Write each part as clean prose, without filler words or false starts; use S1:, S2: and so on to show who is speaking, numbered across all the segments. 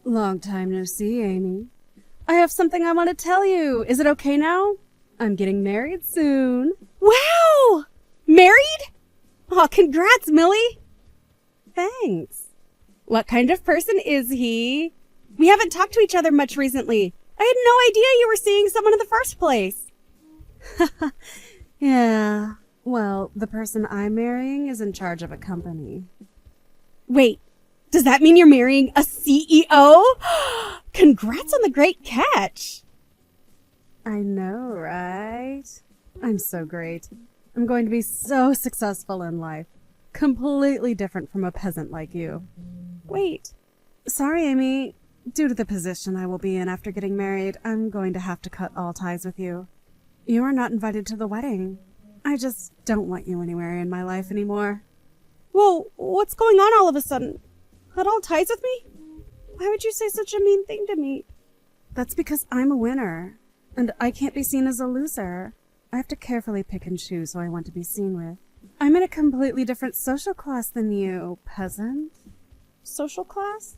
S1: Long time no see, Amy. I have something I want to tell you. Is it okay now? I'm getting married soon. Wow! Married? Aw, congrats, Millie! Thanks. What kind of person is he? We haven't talked to each other much recently. I had no idea you were seeing someone in the first place. Yeah. Well, the person I'm marrying is in charge of a company. Wait, does that mean you're marrying a CEO? Congrats on the great catch. I know, right? I'm so great. I'm going to be so successful in life. Completely different from a peasant like you. Wait. Sorry, Amy. Due to the position I will be in after getting married, I'm going to have to cut all ties with you. You are not invited to the wedding. I just don't want you anywhere in my life anymore. Whoa, what's going on all of a sudden? Cut all ties with me? Why would you say such a mean thing to me? That's because I'm a winner, and I can't be seen as a loser. I have to carefully pick and choose who I want to be seen with. I'm in a completely different social class than you, peasant. Social class?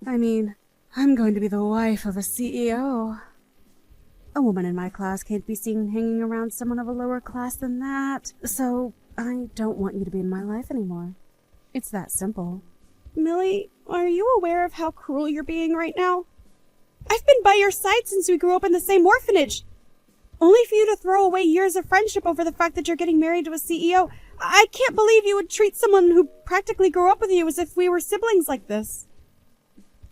S1: I mean, I'm going to be the wife of a CEO. A woman in my class can't be seen hanging around someone of a lower class than that, so I don't want you to be in my life anymore. It's that simple. Millie, are you aware of how cruel you're being right now? I've been by your side since we grew up in the same orphanage. Only for you to throw away years of friendship over the fact that you're getting married to a CEO. I can't believe you would treat someone who practically grew up with you as if we were siblings like this.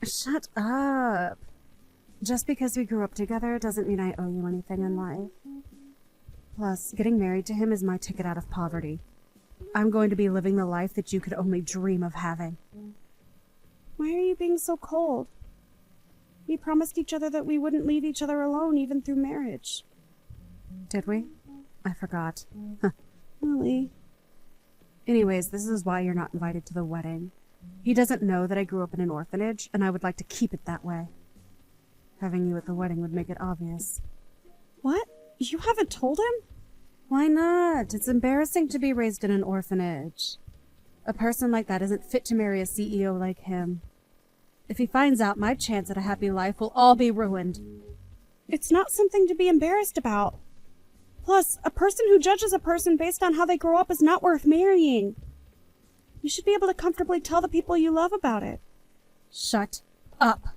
S1: Shut up. Just because we grew up together doesn't mean I owe you anything in life. Plus, getting married to him is my ticket out of poverty. I'm going to be living the life that you could only dream of having. Why are you being so cold? We promised each other that we wouldn't leave each other alone even through marriage. Did we? I forgot. Really? Anyways, this is why you're not invited to the wedding. He doesn't know that I grew up in an orphanage, and I would like to keep it that way. Having you at the wedding would make it obvious. What? You haven't told him? Why not? It's embarrassing to be raised in an orphanage. A person like that isn't fit to marry a CEO like him. If he finds out, my chance at a happy life will all be ruined. It's not something to be embarrassed about. Plus, a person who judges a person based on how they grow up is not worth marrying. You should be able to comfortably tell the people you love about it. Shut up.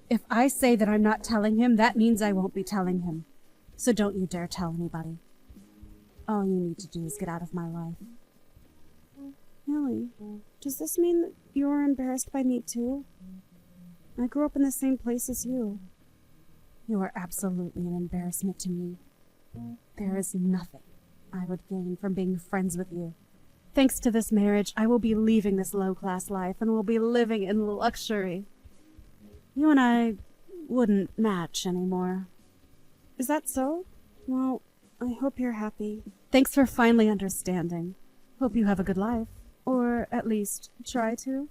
S1: If I say that I'm not telling him, that means I won't be telling him. So don't you dare tell anybody. All you need to do is get out of my life. Millie, does this mean that you are embarrassed by me too? I grew up in the same place as you. You are absolutely an embarrassment to me. There is nothing I would gain from being friends with you. Thanks to this marriage, I will be leaving this low-class life and will be living in luxury. You and I wouldn't match anymore. Is that so? Well, I hope you're happy. Thanks for finally understanding. Hope you have a good life. Or at least try to.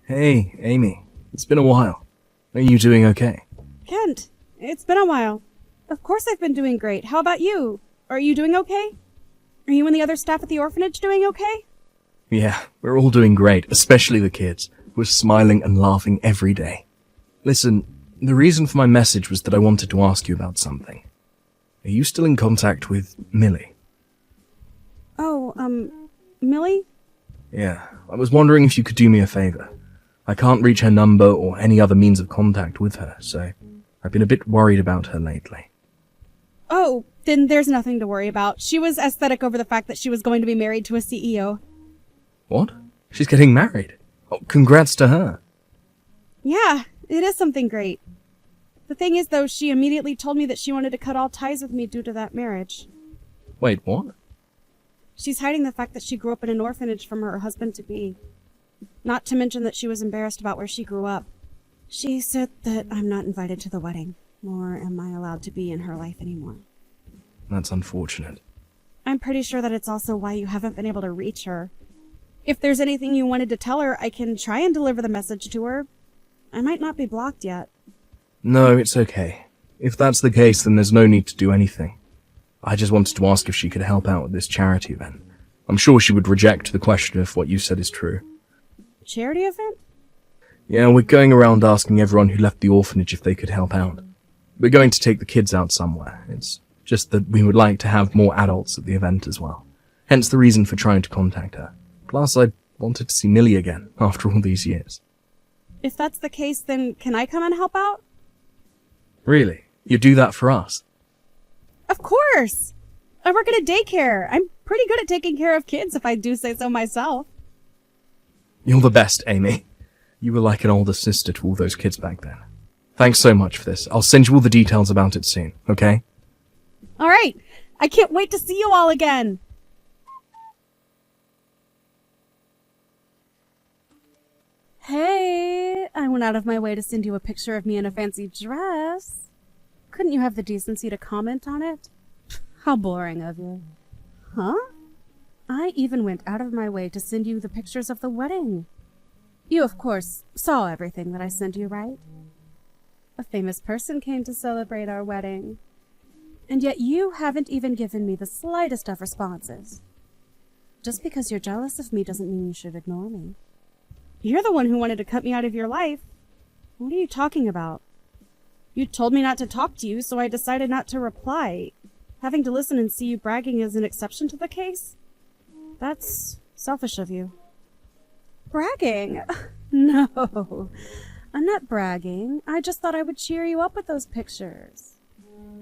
S2: Hey, Amy. It's been a while. Are you doing okay?
S1: Kent, it's been a while. Of course I've been doing great. How about you? Are you doing okay? Are you and the other staff at the orphanage doing okay?
S2: Yeah, we're all doing great, especially the kids. We're smiling and laughing every day. Listen, the reason for my message was that I wanted to ask you about something. Are you still in contact with Millie?
S1: Oh, Millie?
S2: Yeah, I was wondering if you could do me a favor. I can't reach her number or any other means of contact with her, so I've been a bit worried about her lately.
S1: Oh, then there's nothing to worry about. She was aesthetic over the fact that she was going to be married to a CEO.
S2: What? She's getting married? Oh, congrats to her.
S1: Yeah, it is something great. The thing is, though, she immediately told me that she wanted to cut all ties with me due to that marriage.
S2: Wait, what?
S1: She's hiding the fact that she grew up in an orphanage from her husband-to-be. Not to mention that she was embarrassed about where she grew up. She said that I'm not invited to the wedding, nor am I allowed to be in her life anymore.
S2: That's unfortunate.
S1: I'm pretty sure that it's also why you haven't been able to reach her. If there's anything you wanted to tell her, I can try and deliver the message to her. I might not be blocked yet.
S2: No, it's okay. If that's the case, then there's no need to do anything. I just wanted to ask if she could help out with this charity event. I'm sure she would reject the question if what you said is true.
S1: Charity event?
S2: Yeah, we're going around asking everyone who left the orphanage if they could help out. We're going to take the kids out somewhere. It's just that we would like to have more adults at the event as well. Hence the reason for trying to contact her. Plus, I wanted to see Millie again after all these years.
S1: If that's the case, then can I come and help out?
S2: Really? You do that for us?
S1: Of course! I work at a daycare. I'm pretty good at taking care of kids if I do say so myself.
S2: You're the best, Amy. You were like an older sister to all those kids back then. Thanks so much for this. I'll send you all the details about it soon, okay?
S1: Alright, I can't wait to see you all again! Hey, I went out of my way to send you a picture of me in a fancy dress. Couldn't you have the decency to comment on it? How boring of you. Huh? I even went out of my way to send you the pictures of the wedding. You, of course, saw everything that I sent you, right? A famous person came to celebrate our wedding. And yet you haven't even given me the slightest of responses. Just because you're jealous of me doesn't mean you should ignore me. You're the one who wanted to cut me out of your life. What are you talking about? You told me not to talk to you, so I decided not to reply. Having to listen and see you bragging is an exception to the case? That's selfish of you. Bragging? No, I'm not bragging. I just thought I would cheer you up with those pictures.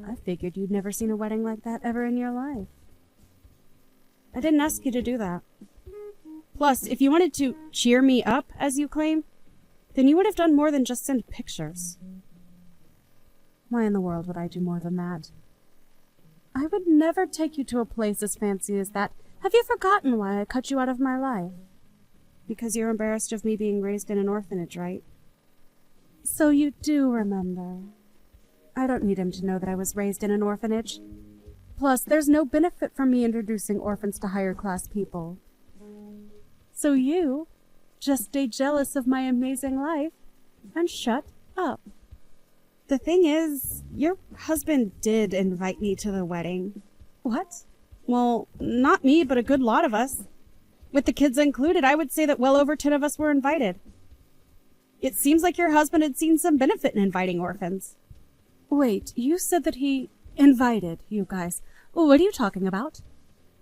S1: I figured you'd never seen a wedding like that ever in your life. I didn't ask you to do that. Plus, if you wanted to cheer me up, as you claim, then you would have done more than just send pictures. Why in the world would I do more than that? I would never take you to a place as fancy as that. Have you forgotten why I cut you out of my life? Because you're embarrassed of me being raised in an orphanage, right? So you do remember. I don't need him to know that I was raised in an orphanage. Plus, there's no benefit from me introducing orphans to higher-class people. So you just stay jealous of my amazing life and shut up. The thing is, your husband did invite me to the wedding. What? Well, not me, but a good lot of us. With the kids included, I would say that well over 10 of us were invited. It seems like your husband had seen some benefit in inviting orphans. Wait, you said that he invited you guys. What are you talking about?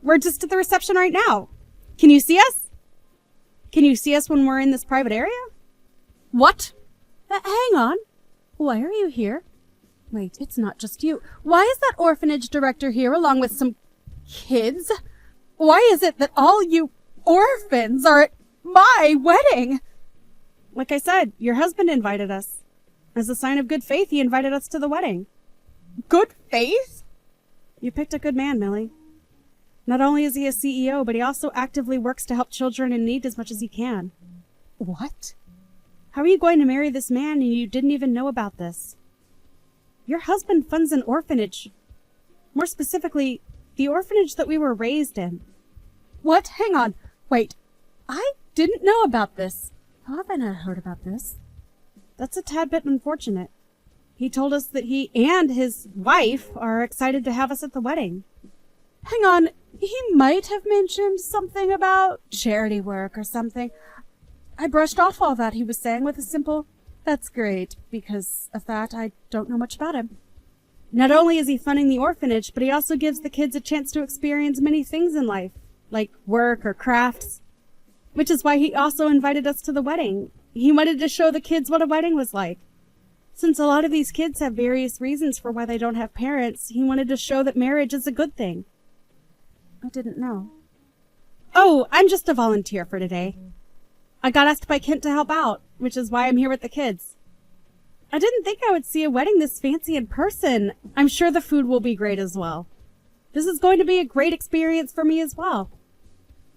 S1: We're just at the reception right now. Can you see us? Can you see us when we're in this private area? What? Hang on. Why are you here? Wait, it's not just you. Why is that orphanage director here along with some kids? Why is it that all you orphans are at my wedding? Like I said, your husband invited us. As a sign of good faith, he invited us to the wedding. Good faith? You picked a good man, Millie. Not only is he a CEO, but he also actively works to help children in need as much as he can. What? How are you going to marry this man and you didn't even know about this? Your husband funds an orphanage. More specifically, the orphanage that we were raised in. What? Hang on. Wait. I didn't know about this. How have I not heard about this? That's a tad bit unfortunate. He told us that he and his wife are excited to have us at the wedding. Hang on. He might have mentioned something about charity work or something. I brushed off all that he was saying with a simple, "That's great," because of that I don't know much about him. Not only is he funding the orphanage, but he also gives the kids a chance to experience many things in life, like work or crafts, which is why he also invited us to the wedding. He wanted to show the kids what a wedding was like. Since a lot of these kids have various reasons for why they don't have parents, he wanted to show that marriage is a good thing. I didn't know. Oh, I'm just a volunteer for today. I got asked by Kent to help out, which is why I'm here with the kids. I didn't think I would see a wedding this fancy in person. I'm sure the food will be great as well. This is going to be a great experience for me as well.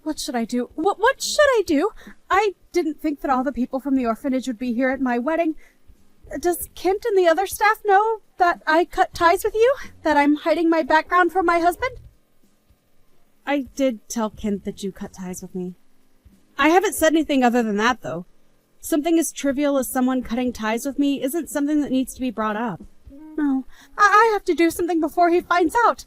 S1: What should I do? What should I do? I didn't think that all the people from the orphanage would be here at my wedding. Does Kent and the other staff know that I cut ties with you? That I'm hiding my background from my husband? I did tell Kent that you cut ties with me. I haven't said anything other than that, though. Something as trivial as someone cutting ties with me isn't something that needs to be brought up. No, I have to do something before he finds out.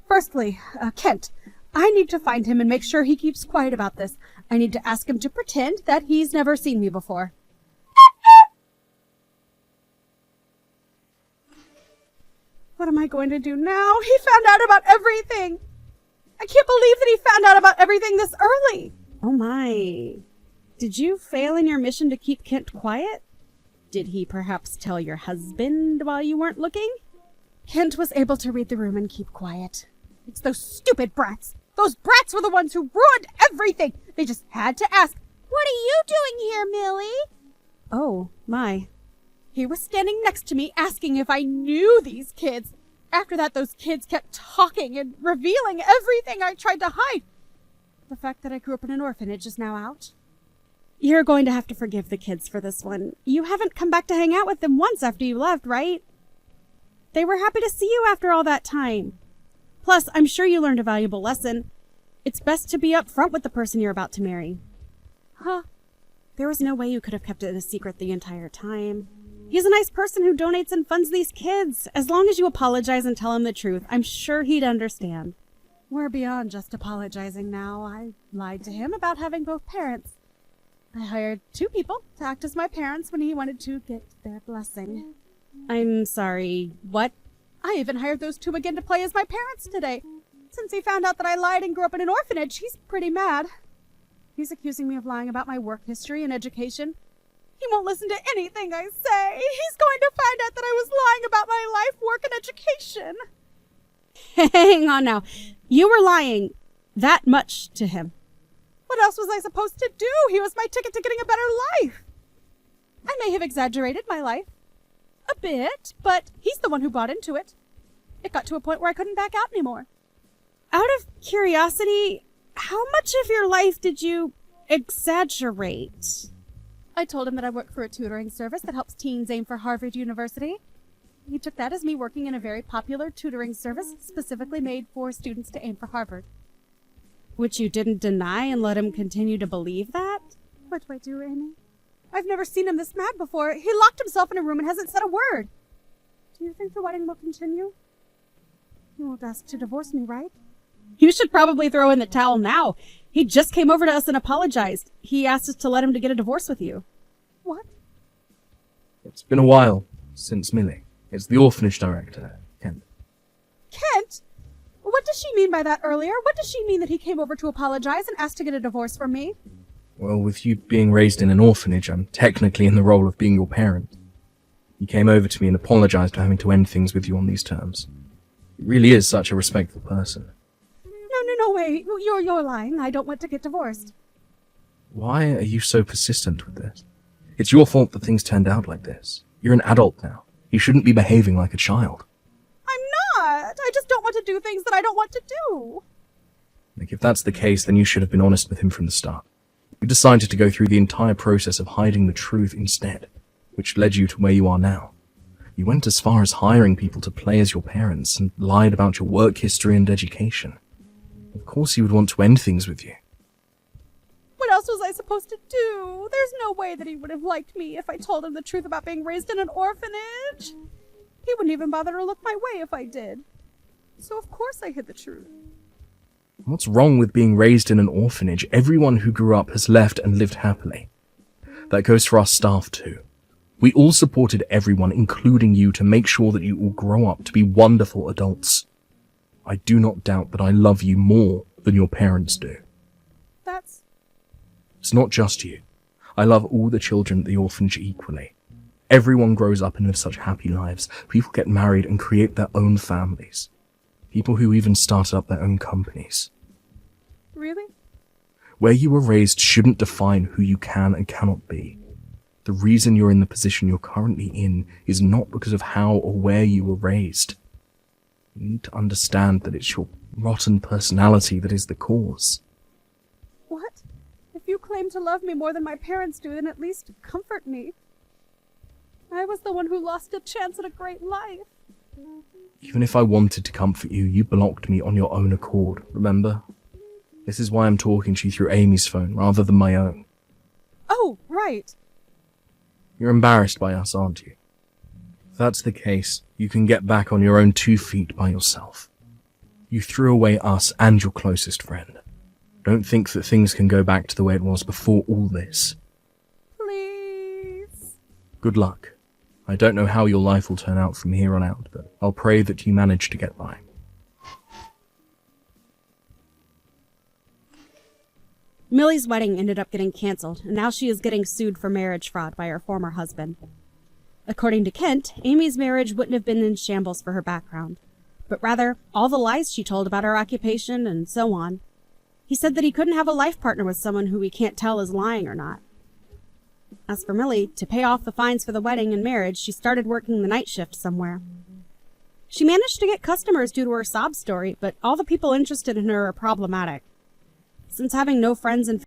S1: Firstly, Kent, I need to find him and make sure he keeps quiet about this. I need to ask him to pretend that he's never seen me before. What am I going to do now? He found out about everything. I can't believe that he found out about everything this early. Oh my. Did you fail in your mission to keep Kent quiet? Did he perhaps tell your husband while you weren't looking? Kent was able to read the room and keep quiet. It's those stupid brats. Those brats were the ones who ruined everything. They just had to ask, "What are you doing here, Millie?" Oh, my. He was standing next to me asking if I knew these kids. After that, those kids kept talking and revealing everything I tried to hide. The fact that I grew up in an orphanage is now out. You're going to have to forgive the kids for this one. You haven't come back to hang out with them once after you left, right? They were happy to see you after all that time. Plus, I'm sure you learned a valuable lesson. It's best to be up front with the person you're about to marry. Huh. There was no way you could have kept it a secret the entire time. He's a nice person who donates and funds these kids. As long as you apologize and tell him the truth, I'm sure he'd understand. We're beyond just apologizing now. I lied to him about having both parents. I hired 2 people to act as my parents when he wanted to get their blessing. I'm sorry, what? I even hired those 2 again to play as my parents today. Since he found out that I lied and grew up in an orphanage, he's pretty mad. He's accusing me of lying about my work history and education. He won't listen to anything I say. He's going to find out that I was lying about my life, work, and education. Hang on now. You were lying that much to him. What else was I supposed to do? He was my ticket to getting a better life. I may have exaggerated my life a bit, but he's the one who bought into it. It got to a point where I couldn't back out anymore. Out of curiosity, how much of your life did you exaggerate? I told him that I work for a tutoring service that helps teens aim for Harvard University. He took that as me working in a very popular tutoring service specifically made for students to aim for Harvard. Which you didn't deny and let him continue to believe that? What do I do, Amy? I've never seen him this mad before. He locked himself in a room and hasn't said a word. Do you think the wedding will continue? He won't ask to divorce me, right? You should probably throw in the towel now. He just came over to us and apologized. He asked us to let him to get a divorce with you. What?
S2: It's been a while since Millie. It's the orphanage director, Kent.
S1: Kent? What does she mean by that earlier? What does she mean that he came over to apologize and asked to get a divorce from me?
S2: Well, with you being raised in an orphanage, I'm technically in the role of being your parent. He came over to me and apologized for having to end things with you on these terms. He really is such a respectful person.
S1: No way. You're lying. I don't want to get divorced.
S2: Why are you so persistent with this? It's your fault that things turned out like this. You're an adult now. You shouldn't be behaving like a child.
S1: I'm not. I just don't want to do things that I don't want to do.
S2: If that's the case, then you should have been honest with him from the start. You decided to go through the entire process of hiding the truth instead, which led you to where you are now. You went as far as hiring people to play as your parents and lied about your work history and education. Of course he would want to end things with you.
S1: What else was I supposed to do? There's no way that he would have liked me if I told him the truth about being raised in an orphanage. He wouldn't even bother to look my way if I did. So of course I hid the truth.
S2: What's wrong with being raised in an orphanage? Everyone who grew up has left and lived happily. That goes for our staff too. We all supported everyone, including you, to make sure that you all grow up to be wonderful adults. I do not doubt that I love you more than your parents do. It's not just you. I love all the children at the orphanage equally. Everyone grows up and lives such happy lives. People get married and create their own families. People who even started up their own companies.
S1: Really?
S2: Where you were raised shouldn't define who you can and cannot be. The reason you're in the position you're currently in is not because of how or where you were raised. You need to understand that it's your rotten personality that is the cause.
S1: What? If you claim to love me more than my parents do, then at least comfort me. I was the one who lost a chance at a great life.
S2: Even if I wanted to comfort you, you blocked me on your own accord, remember? This is why I'm talking to you through Amy's phone rather than my own.
S1: Oh, right.
S2: You're embarrassed by us, aren't you? If that's the case, you can get back on your own 2 feet by yourself. You threw away us and your closest friend. Don't think that things can go back to the way it was before all this.
S1: Please.
S2: Good luck. I don't know how your life will turn out from here on out, but I'll pray that you manage to get by.
S1: Millie's wedding ended up getting canceled, and now she is getting sued for marriage fraud by her former husband. According to Kent, Amy's marriage wouldn't have been in shambles for her background, but rather all the lies she told about her occupation and so on. He said that he couldn't have a life partner with someone who he can't tell is lying or not. As for Millie, to pay off the fines for the wedding and marriage, she started working the night shift somewhere. She managed to get customers due to her sob story, but all the people interested in her are problematic. Since having no friends and